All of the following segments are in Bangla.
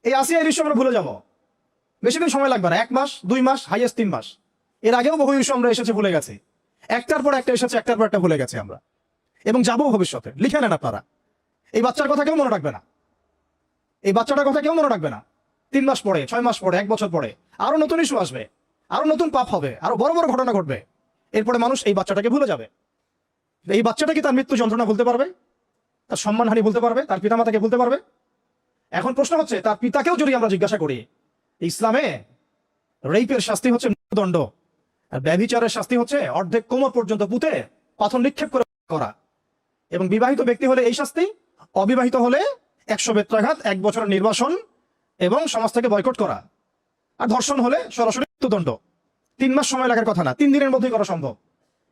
এই আসিয়া ইস্যু আমরা ভুলে যাব, বেশি দিন সময় লাগবে না, 1 মাস 2 মাস হাইয়েস্ট 3 মাস। এর আগেও বহু ইস্যু আমরা এসেছে ভুলে গেছি, একটার পর একটা এসেছে, একটার পর একটা ভুলে গেছি আমরা, এবং যাবো ভবিষ্যতে। লিখে নেন আপনারা, এই বাচ্চার কথা কেউ মনে রাখবে না, এই বাচ্চাটার কথা কেউ মনে রাখবে না। 3 মাস পরে, 6 মাস পরে, 1 বছর পরে আরো নতুন ইস্যু আসবে, আরো নতুন পাপ হবে, আরো বড় বড় ঘটনা ঘটবে। এরপরে মানুষ এই বাচ্চাটাকে ভুলে যাবে। এই বাচ্চাটা কি তার মৃত্যু যন্ত্রণা ভুলতে পারবে? তার সম্মানহানি ভুলতে পারবে? তার পিতামাতাকে ভুলতে পারবে? এখন প্রশ্ন হচ্ছে, তার পিতাকেও যদি আমরা জিজ্ঞাসা করি, ইসলামে রেপের শাস্তি হচ্ছে মৃত্যুদণ্ড, আর ব্যভিচারের শাস্তি হচ্ছে অর্ধেক কোমর পর্যন্ত পুঁতে পাথর নিক্ষেপ করে করা, এবং বিবাহিত ব্যক্তি হলে এই শাস্তি, অবিবাহিত হলে 100 বেত্রাঘাত, 1 বছরের নির্বাসন এবং সমাজ থেকে বয়কট করা, আর ধর্ষণ হলে সরাসরি মৃত্যুদণ্ড। 3 মাস সময় লাগার কথা না, 3 দিনের মধ্যেই করা সম্ভব।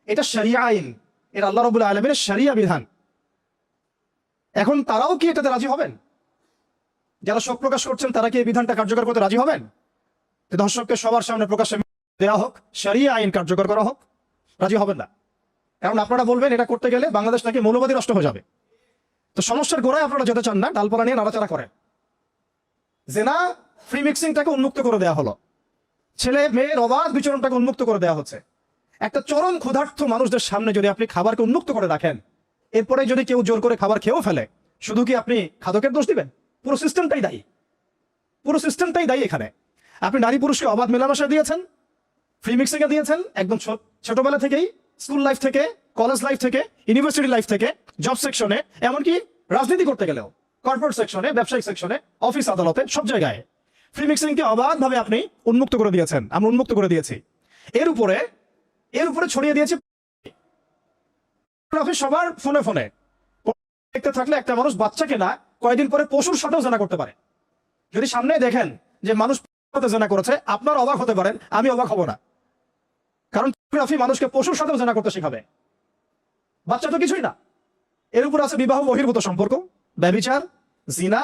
এটা শরিয়া আইন, এটা আল্লাহ রাব্বুল আলামিনের শরিয়া বিধান। এখন তারাও কি এটাতে রাজি হবেন? যারা শোক প্রকাশ করছেন তারা কি এই বিধানটা কার্যকর করতে রাজি হবেন? ধর্ষককে সবার সামনে প্রকাশ্যে দেওয়া হোক, শরিয়া আইন কার্যকর করা হোক? রাজি হবেন না, কারণ আপনারা বলবেন এটা করতে গেলে বাংলাদেশ নাকি মৌলবাদী রাষ্ট্র হয়ে যাবে। তো সমস্যার গোড়ায় আপনারা যেতে চান না, ডালপালা নিয়ে নাড়াচাড়া করেন। জেনা ফ্রি মিক্সিংটাকে উন্মুক্ত করে দেওয়া হলো, ছেলে মেয়ের অবাধ বিচরণটাকে উন্মুক্ত করে দেওয়া হচ্ছে। একটা চরম ক্ষুধার্ত মানুষদের সামনে যদি আপনি খাবারকে উন্মুক্ত করে রাখেন, এরপরে যদি কেউ জোর করে খাবার খেয়েও ফেলে, শুধু কি আপনি খাদকের দোষ দিবেন? পুরো সিস্টেমটাই দায়ী, পুরো সিস্টেমটাই দায়ী। এখানে আপনি নারী পুরুষকে অবাধ মেলামেশা দিয়েছেন, ফ্রি মিক্সিং এ দিয়েছেন, একদম ছোটবেলা থেকেই, স্কুল লাইফ থেকে, কলেজ লাইফ থেকে, ইউনিভার্সিটি লাইফ থেকে, জব সেকশনে, এমনকি রাজনীতি করতে গেলেও কর্পোরেট সেকশনে, ব্যবসায়িক সেকশনে, অফিস আদালতে, সব জায়গায় ফ্রি মিক্সিং কে অবাধভাবে আপনি উন্মুক্ত করে দিয়েছেন, আমরা উন্মুক্ত করে দিয়েছি। এর উপরে ছড়িয়ে দিয়েছি সবার ফোনে ফোনে। দেখতে থাকলে একটা মানুষ বাচ্চাকে না, কয়েকদিন পরে পশুর সাথেও জেনা করতে পারে। যদি সামনে দেখেন যে মানুষ জেনা করেছে, আপনার অবাক হতে পারেন, আমি অবাক হব না, কারণ পর্নোগ্রাফি মানুষকে পশুর সাথেও জেনা করতে শেখাবে। বাচ্চা তো কিছুই না। এর উপর আছে বিবাহ বহির্ভূত সম্পর্ক, ব্যভিচার, জিনা,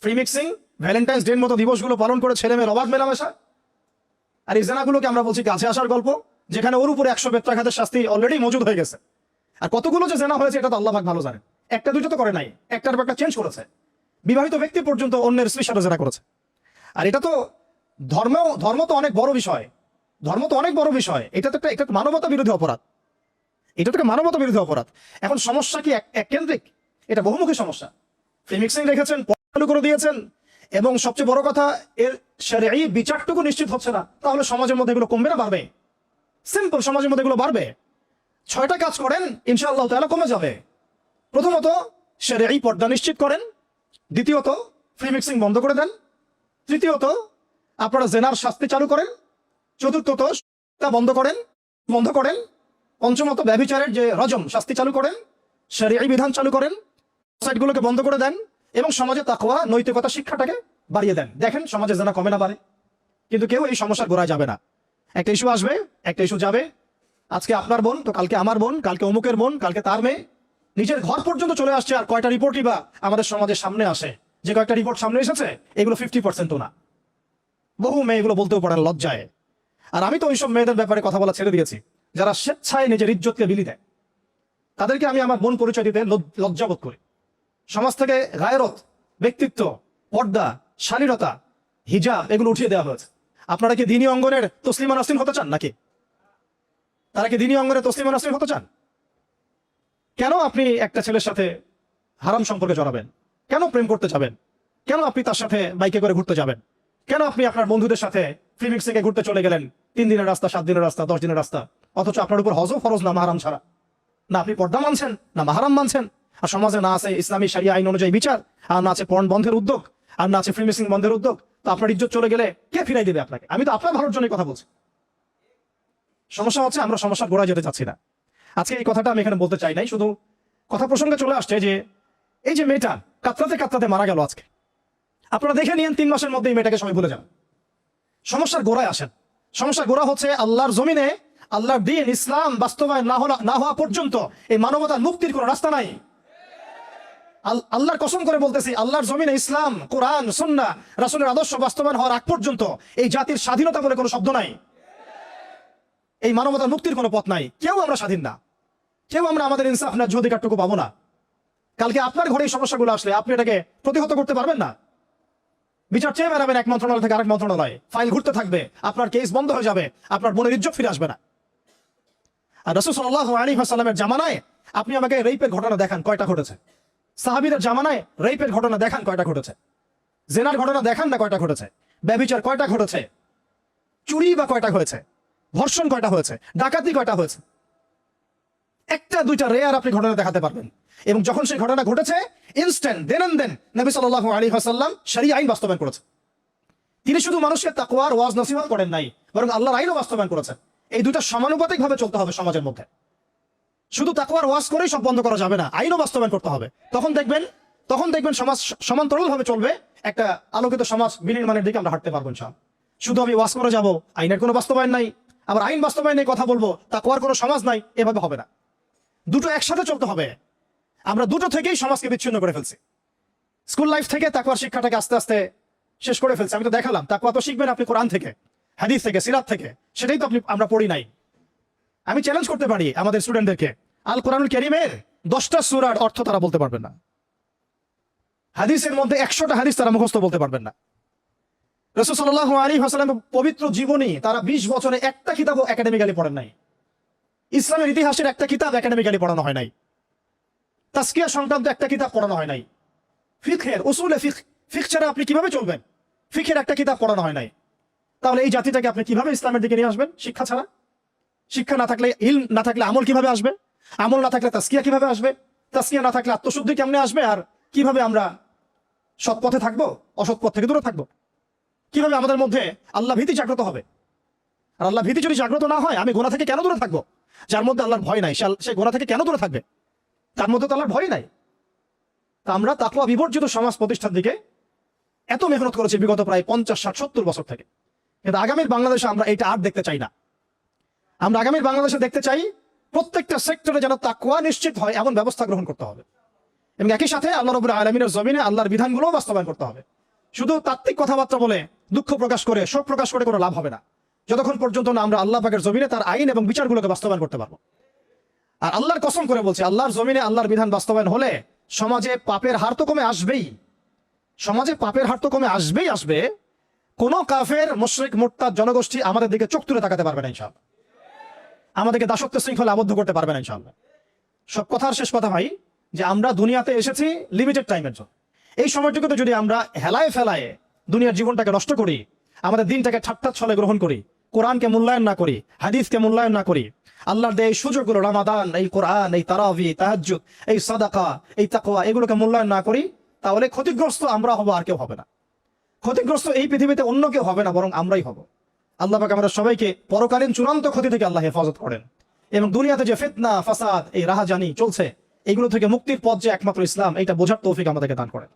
ফ্রি মিক্সিং, ভ্যালেন্টাইন্স ডে মতো দিবসগুলো পালন করে ছেলে মেয়ের অবাধ মেলামেশা। আর এই জেনাগুলোকে আমরা বলছি কাছে আসার গল্প, যেখানে ওর উপরে 100 বেত্রাঘাতের শাস্তি অলরেডি মজুদ হয়ে গেছে। আর কতগুলো যে জেনা হয়েছে এটা তো আল্লাহ পাক ভালো জানেন। একটা দুইটা তো করে নাই, একটার পর একটা চেঞ্জ করেছে। বিবাহিত ব্যক্তি পর্যন্ত অন্যের স্ত্রীর সাথে জেনা করেছে। আর এটা তো ধর্ম তো অনেক বড় বিষয়, ধর্ম তো অনেক বড় বিষয়। এটা তো একটা মানবতা বিরোধী অপরাধ, এটা তো মানবতা বিরোধী অপরাধ। এখন সমস্যা কি এক কেন্দ্রিক? এটা বহুমুখী সমস্যা। ফ্রি মিক্সিং রেখেছেন, চালু করে দিয়েছেন, এবং সবচেয়ে বড় কথা, এর শরঈ বিচারটুকু নিশ্চিত হচ্ছে না। তাহলে সমাজের মধ্যে এগুলো কমবে না বাড়বে? সিম্পল, সমাজের মধ্যে এগুলো বাড়বে। 6টা কাজ করেন, ইনশাআল্লাহ তাআলা কমে যাবে। প্রথমত শরঈ পর্দা নিশ্চিত করেন, দ্বিতীয়ত ফ্রি মিক্সিং বন্ধ করে দেন, তৃতীয়ত আপনারা জেনার শাস্তি চালু করেন, চতুর্থত তা বন্ধ করেন, পঞ্চমত ব্যভিচারের যে রজম শাস্তি চালু করেন, শরঈ বিধান চালু করেন, সাইটগুলোকে বন্ধ করে দেন, এবং সমাজে তাকওয়া নৈতিকতা শিক্ষাটাকে বাড়িয়ে দেন। দেখেন সমাজে জেনা কমে না বাড়ে। কিন্তু কেউ এই সমস্যার গোড়ায় যাবে না। একটা ইস্যু আসবে, একটা ইস্যু যাবে। আজকে আপনার বোন তো কালকে আমার বোন, কালকে অমুকের বোন, কালকে তার মেয়ে, নিজের ঘর পর্যন্ত চলে আসছে। আর কয়টা রিপোর্টই বা আমাদের সমাজের সামনে আসে? যে কয়েকটা রিপোর্ট সামনে এসেছে এগুলো 50%ও না। বহু মেয়ে এগুলো বলতেও পারে লজ্জায়। আর আমি তো ওইসব মেয়েদের ব্যাপারে কথা বলা ছেড়ে দিয়েছি, যারা স্বেচ্ছায় নিজের ইজ্জতকে বিলি দেয়। তাদেরকে আমি আমার বোন পরিচয় দিতে লজ্জাবোধ করি। সমাজ থেকে গায়রত, ব্যক্তিত্ব, পর্দা, শালীনতা, হিজাব এগুলো উঠিয়ে দেওয়া হয়েছে। আপনারা কি দ্বীনি অঙ্গনের তসলিমা নাসরিন হতে চান নাকি? তারা কি দ্বীনি অঙ্গনের তসলিমা নাসরিন হতে চান? কেন আপনি একটা ছেলের সাথে হারাম সম্পর্কে জড়াবেন? কেন প্রেম করতে যাবেন? কেন আপনি তার সাথে বাইকে করে ঘুরতে যাবেন? কেন আপনি আপনার বন্ধুদের সাথে ফ্রি মিক্সিংয়ে ঘুরতে চলে গেলেন? 3 দিনের রাস্তা, 7 দিনের রাস্তা, 10 দিনের রাস্তা, অথচ আপনার উপর হজও ফরজ না মাহারাম ছাড়া। না আপনি পর্দা মানছেন, না মাহারাম মানছেন। আর সমাজে না আছে ইসলামী শরিয়া আইন অনুযায়ী বিচার, আর না আছে পর্ন বন্ধের উদ্যোগ, আর না আছে ফ্রি মিক্সিং বন্ধের উদ্যোগ। তো আপনার ইজ্জত চলে গেলে কে ফিরাই দেবে আপনাকে? আমি তো আপনার ভালোর জন্যই কথা বলছি। সমস্যা হচ্ছে আমরা সমস্যার গোড়ায় যেতে চাচ্ছি না। আজকে এই কথাটা আমি এখানে বলতে চাই নাই, শুধু কথা প্রসঙ্গে চলে আসছে যে এই যে মেয়েটা কাতরাতে কাতরাতে মারা গেল আজকে, আপনারা দেখে নিয়েন 3 মাসের মধ্যে এই মেয়েটাকে সবাই ভুলে যান। সমস্যার গোড়ায় আসেন। সমস্যার গোড়া হচ্ছে আল্লাহর জমিনে আল্লাহর দ্বীন ইসলাম বাস্তবায়ন না হওয়া পর্যন্ত এই মানবতার মুক্তির কোনো রাস্তা নাই। আল্লাহর কসম করে বলতেছি, আল্লাহর জমিনে ইসলাম, কোরআন, সুন্নাহ, রাসূলের আদর্শ বাস্তবায়ন হওয়ার আগ পর্যন্ত এই জাতির স্বাধীনতা বলে কোনো শব্দ নাই। এই মানবতার মুক্তির কোনো পথ নাই। কেউ আমরা স্বাধীন না, কেউ আমরা আমাদের ইনসাফ ন্যায্য অধিকারটুকু পাবো না। কালকে আপনার ঘরে এই সমস্যাগুলো আসলে আপনি এটাকে প্রতিহত করতে পারবেন না। বিচার চেয়ে বেড়াবেন এক মন্ত্রণালয় থেকে আরেক মন্ত্রণালয়ে, ফাইল ঘুরতে থাকবে, আপনার কেস বন্ধ হয়ে যাবে, আপনার বোনের ইজ্জত ফিরে আসবে না। আর রাসূল সাল্লাল্লাহু আলাইহি ওয়াসাল্লামের জামানায় আপনি আমাকে রেপের ঘটনা দেখান কয়টা ঘটেছে? সাহাবীদের জামানায় রেপের ঘটনা দেখান কয়টা ঘটেছে? জেনার ঘটনা দেখান না কয়টা ঘটেছে? ব্যভিচার কয়টা ঘটেছে? চুরি বা কয়টা হয়েছে? ধর্ষণ কয়টা হয়েছে? ডাকাতি কয়টা হয়েছে? একটা দুইটা রেয়ার আপনি ঘটনা দেখাতে পারবেন। এবং যখন সেই ঘটনা ঘটেছে ইনস্ট্যান্ট দেন এন্ড দেন নবী সাল্লাল্লাহু আলাইহি ওয়াসাল্লাম শরীয়ত আইন বাস্তবায়ন করেছে। তিনি শুধু মানুষকে তাকওয়ার ওয়াজ নসিহত করেন নাই, বরং আল্লাহর আইনও বাস্তবায়ন করেছেন। এই দুটো সমানুপাতিক ভাবে চলতে হবে সমাজের মধ্যে। শুধু তাকওয়ার ওয়াজ করেই সব বন্ধ করা যাবে না, আইনও বাস্তবায়ন করতে হবে। তখন দেখবেন সমাজ সমান্তরাল ভাবে চলবে, একটা আলোকিত সমাজ বিনির্মাণের দিকে আমরা হাঁটতে পারবো ইনশাআল্লাহ। শুধু আমি ওয়াজ করে যাব, আইনের কোনো বাস্তবায়ন নাই, আবার আইন বাস্তবায়নের কথা বলবো, তাকওয়ার কোনো সমাজ নাই, এভাবে হবে না। দুটো একসাথে চলতে হবে। আমরা দুটো থেকেই সমাজকে বিচ্ছিন্ন করে ফেলছি। স্কুল লাইফ থেকে তাকওয়ার শিক্ষাটাকে আস্তে আস্তে শেষ করে ফেলছি। আমি তো দেখালাম তাকওয়া তো শিখবেন আপনি কোরআন থেকে, হাদিস থেকে, সিরাত থেকে, সেটাই তো আমরা পড়ি নাই। আমি চ্যালেঞ্জ করতে পারি আমাদের স্টুডেন্টদেরকে, আল কোরআনুল কারীমের 10টা সূরার অর্থ তারা বলতে পারবেন না, হাদিসের মধ্যে 100টা হাদিস তারা মুখস্থ বলতে পারবেন না। রাসূল সাল্লাল্লাহু আলাইহি ওয়াসাল্লামের পবিত্র জীবনী তারা 20 বছরে একটা কিতাবও একাডেমিক্যালি পড়েন নাই। ইসলামের ইতিহাসের একটা কিতাব একাডেমিক্যালি পড়ানো হয় নাই। তাজকিয়া সংক্রান্ত একটা কিতাব পড়ানো হয় নাই। ফিকহের উসুলে ফিকহ ছাড়া আপনি কিভাবে চলবেন? ফিকহের একটা কিতাব পড়ানো হয় নাই। তাহলে এই জাতিটাকে আপনি কিভাবে ইসলামের দিকে নিয়ে আসবেন? শিক্ষা ছাড়া। শিক্ষা না থাকলে, ইলম না থাকলে আমল কিভাবে আসবে? আমল না থাকলে তাজকিয়া কিভাবে আসবে? তাজকিয়া না থাকলে আত্মশুদ্ধি কেমনে আসবে? আর কিভাবে আমরা সৎ পথে থাকবো, অসৎ পথ থেকে দূরে থাকবো? কিভাবে আমাদের মধ্যে আল্লাহ ভীতি জাগ্রত হবে? আর আল্লাহ ভীতি যদি জাগ্রত না হয়, আমি গুনাহ থেকে কেন দূরে থাকবো? যার মধ্যে আল্লাহর ভয় নাই সে গুনাহ থেকে কেন দূরে থাকবে? তার মধ্যে তো আল্লাহর ভয় নাই। তা আমরা তাকওয়া বিবর্জিত সমাজ প্রতিষ্ঠার দিকে এত মেহনত করেছি বিগত প্রায় 50, 60, 70 বছর থেকে। কিন্তু আগামীর বাংলাদেশে আমরা এটা আর দেখতে চাই না। আমরা আগামীর বাংলাদেশে দেখতে চাই প্রত্যেকটা সেক্টরে যেন তাকওয়া নিশ্চিত হয় এমন ব্যবস্থা গ্রহণ করতে হবে, এবং একই সাথে আল্লাহ রাব্বুল আলামিনের জমিনে আল্লাহর বিধানগুলো বাস্তবায়ন করতে হবে। শুধু তাত্ত্বিক কথাবার্তা বলে, দুঃখ প্রকাশ করে, শোক প্রকাশ করে কোনো লাভ হবে না, যতক্ষণ পর্যন্ত না আমরা আল্লাহ পাকের জমিনে তার আইন এবং বিচারগুলোকে বাস্তবায়ন করতে পারবো। আর আল্লাহর কসম করে বলছে, আল্লাহর জমিনে আল্লাহর বিধান বাস্তবায়ন হলে সমাজে পাপের হার তো কমে আসবেই। সমাজে পাপের হার তো কমে আসবে। কোন কাফের, মুশরিক, মুরতাদ জনগোষ্ঠী আমাদের দিকে চোখ তুলে তাকাতে পারবে না ইনশাআল্লাহ। আমাদেরকে দাসত্ব শৃঙ্খলা আবদ্ধ করতে পারবে না ইনশাআল্লাহ। সব কথার শেষ কথা ভাই, যে আমরা দুনিয়াতে এসেছি লিমিটেড টাইমের জন্য। এই সময়টুকুতে যদি আমরা হেলায় ফেলায় দুনিয়ার জীবনটাকে নষ্ট করি, আমাদের দিনটাকে ঠাট্টা ছলে গ্রহণ করি, কোরআনকে মূল্যায়ন না করি, হাদিসকে মূল্যায়ন না করি, আল্লাহর দেয় এই সুযোগগুলো, রমাদান, এই কোরআন, এই তারাবি, তাহাজ্জুদ, এই সাদাকা, এই তাকওয়া, এগুলোকে মূল্যায়ন না করি, তাহলে ক্ষতিগ্রস্ত আমরা হব, আর কেউ হবে না। ক্ষতিগ্রস্ত এই পৃথিবীতে অন্য কেউ হবে না, বরং আমরাই হব। আল্লাহ পাক আমাদের সবাইকে পরকালীন চূড়ান্ত ক্ষতি থেকে আল্লাহ হেফাজত করেন, এবং দুনিয়াতে যে ফিতনা, ফাসাদ, এই রাহাজানি চলছে, এগুলো থেকে মুক্তির পথ যে একমাত্র ইসলাম, এটা বোঝার তৌফিক আমাদেরকে দান করেন।